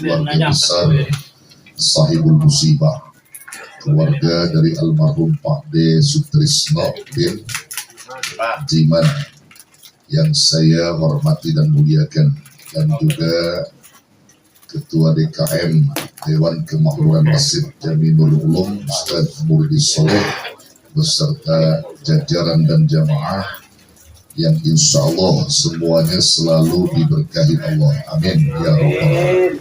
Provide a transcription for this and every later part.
keluarga besar Sahibul Musibah, keluarga dari almarhum Pak D. Sutrisno bin Jiman yang saya hormati dan muliakan, dan juga Ketua DKM Dewan Kemakmuran Masjid Jaminul Ulum Ustaz Murdi Soleh beserta jajaran dan jamaah yang insya Allah semuanya selalu diberkahi Allah. Amin ya Rabbal Alamin.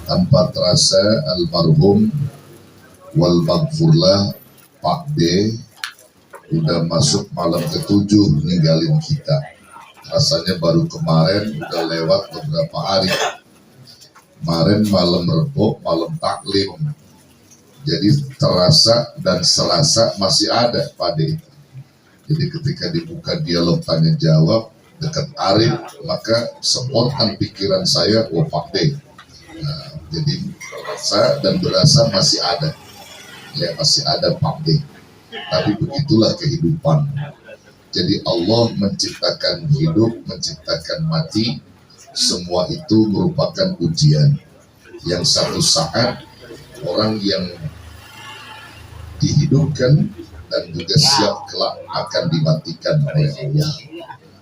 Tanpa terasa almarhum wal maghfurlah Pak D udah masuk malam ke-7 ninggalin kita. Rasanya baru kemarin, udah lewat beberapa hari. Kemarin malam Rebo, malam taklim. Jadi terasa dan serasa masih ada Pak D. Jadi ketika dibuka dialog tanya jawab dekat Arif, maka spontan pikiran saya, oh Pak D. Nah, jadi terasa dan berasa masih ada. Ya masih ada Pak D. Tapi begitulah kehidupan. Jadi Allah menciptakan hidup, menciptakan mati, semua itu merupakan ujian. Yang satu saat orang yang dihidupkan dan juga siap kelak akan dimatikan oleh Allah.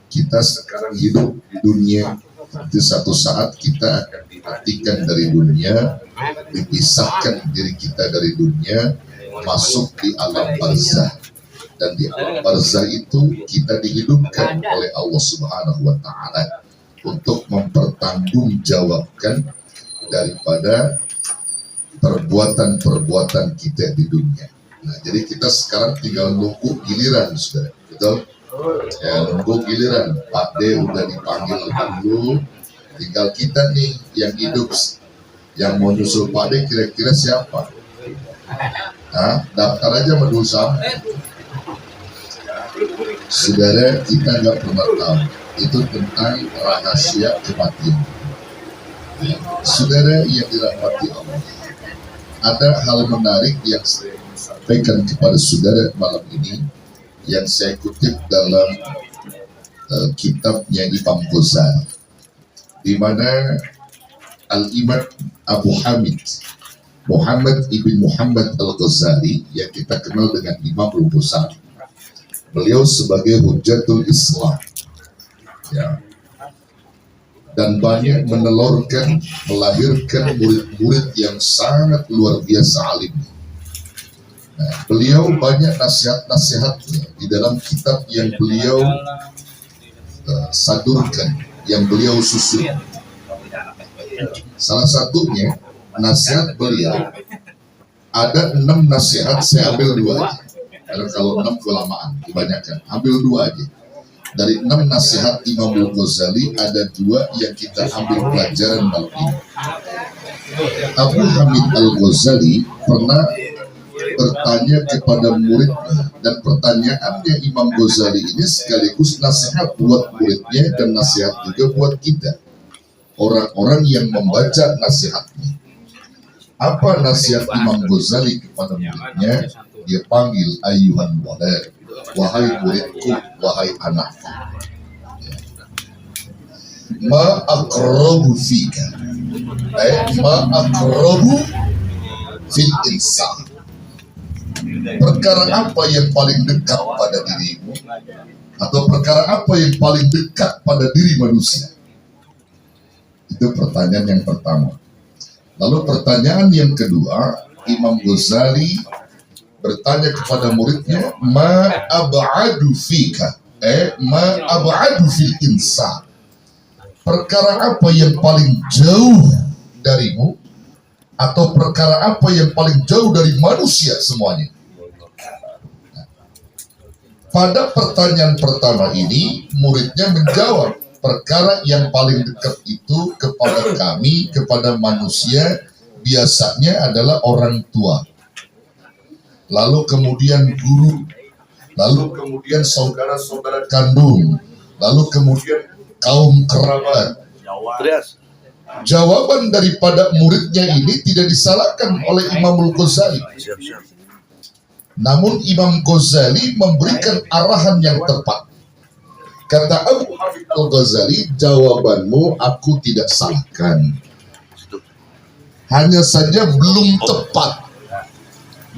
Kita sekarang hidup di dunia, di satu saat kita akan dimatikan dari dunia, dipisahkan diri kita dari dunia, masuk di alam barzah. Dan di alam barzah itu kita dihidupkan oleh Allah Subhanahu wa Ta'ala untuk mempertanggungjawabkan daripada perbuatan-perbuatan kita di dunia. Nah, jadi kita sekarang tinggal nunggu giliran, saudara. Betul? Ya, nunggu giliran. Pak D udah dipanggil dulu, tinggal kita nih yang hidup. Yang mau nyusul Pak D kira-kira siapa? Nah, daftar aja menurut saya. Saudara, kita nggak pernah tahu itu tentang rahasia kematian. Saudara yang dirahmati Allah, ada hal menarik yang saya sampaikan kepada saudara malam ini yang saya kutip dalam kitabnya Imam Ghazali, di mana Al-Imam Abu Hamid Muhammad ibn Muhammad Al-Ghazali yang kita kenal dengan Imam Al-Ghazali, beliau sebagai Hujjatul Islam, ya, dan banyak menelurkan, melahirkan murid-murid yang sangat luar biasa alim. Nah, beliau banyak nasihat-nasihatnya di dalam kitab yang beliau sadurkan, yang beliau susun. Salah satunya nasihat beliau, ada 6 nasihat, saya ambil 2 aja. Karena kalau 6 kelamaan, kebanyakan. Ambil 2 aja. Dari 6 nasihat Imam Al-Ghazali, ada 2 yang kita ambil pelajaran malam ini. Abu Hamid Al-Ghazali pernah bertanya kepada muridnya, dan pertanyaannya Imam Ghazali ini sekaligus nasihat buat muridnya dan nasihat juga buat kita, orang-orang yang membaca nasihatnya. Apa nasihat Imam Ghazali kepada muridnya? Dia panggil ayyuhan walad, wahai muridku, wahai anakku, ma aqrabu fika, ma aqrabu fil insan. Perkara apa yang paling dekat pada dirimu, atau perkara apa yang paling dekat pada diri manusia? Itu pertanyaan yang pertama. Lalu pertanyaan yang kedua, Imam Ghazali bertanya kepada muridnya, ma ab'adu fika, ma ab'adu fil insan. Perkara apa yang paling jauh darimu, atau perkara apa yang paling jauh dari manusia semuanya? Pada pertanyaan pertama ini, muridnya menjawab, perkara yang paling dekat itu kepada kami, kepada manusia, biasanya adalah orang tua. Lalu kemudian guru, lalu kemudian saudara-saudara kandung, lalu kemudian kaum kerabat. Jawaban daripada muridnya ini tidak disalahkan oleh Imam Al-Ghazali. Namun Imam Ghazali memberikan arahan yang tepat. Kata Abu Hamid Al-Ghazali, jawabanmu aku tidak salahkan. hanya saja belum tepat.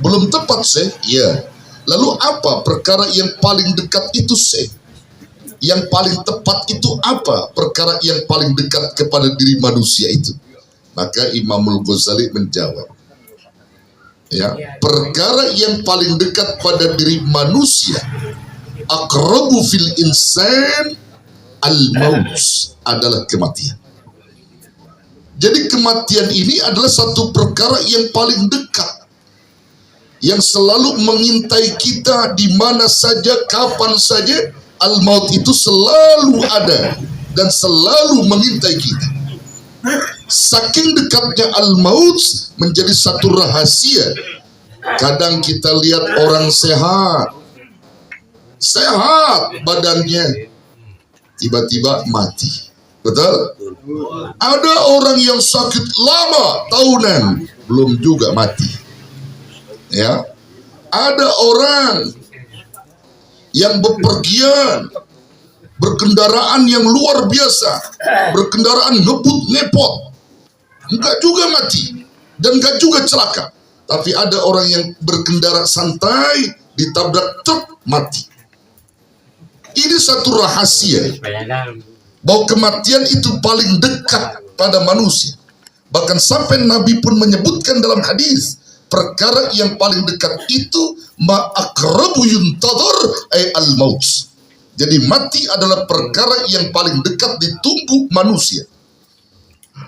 Belum tepat, Syekh? Ya. Lalu apa perkara yang paling dekat itu, Syekh? Yang paling tepat itu apa? Perkara yang paling dekat kepada diri manusia itu. Maka Imamul Ghazali menjawab, ya, perkara yang paling dekat pada diri manusia, aqrabu fil insan al-maut, adalah kematian. Jadi kematian ini adalah satu perkara yang paling dekat, yang selalu mengintai kita di mana saja, kapan saja. Al-maut itu selalu ada dan selalu mengintai kita. Saking dekatnya al-maut menjadi satu rahasia. Kadang kita lihat orang sehat badannya, tiba-tiba mati. Betul? Ada orang yang sakit lama, tahunan, belum juga mati. Ya, ada orang yang bepergian, berkendaraan yang luar biasa, berkendaraan ngebut ngepot, enggak juga mati dan enggak juga celaka. Tapi ada orang yang berkendara santai, ditabrak truk, mati. Ini satu rahasia bahwa kematian itu paling dekat pada manusia. Bahkan sampai Nabi pun menyebutkan dalam hadis, perkara yang paling dekat itu ma'akrabu yuntadhar ay al-maut. Jadi mati adalah perkara yang paling dekat ditunggu manusia.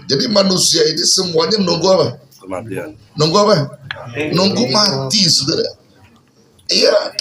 Jadi manusia ini semuanya nunggu apa? Kematian. Nunggu apa? Nunggu mati, saudara. Iya.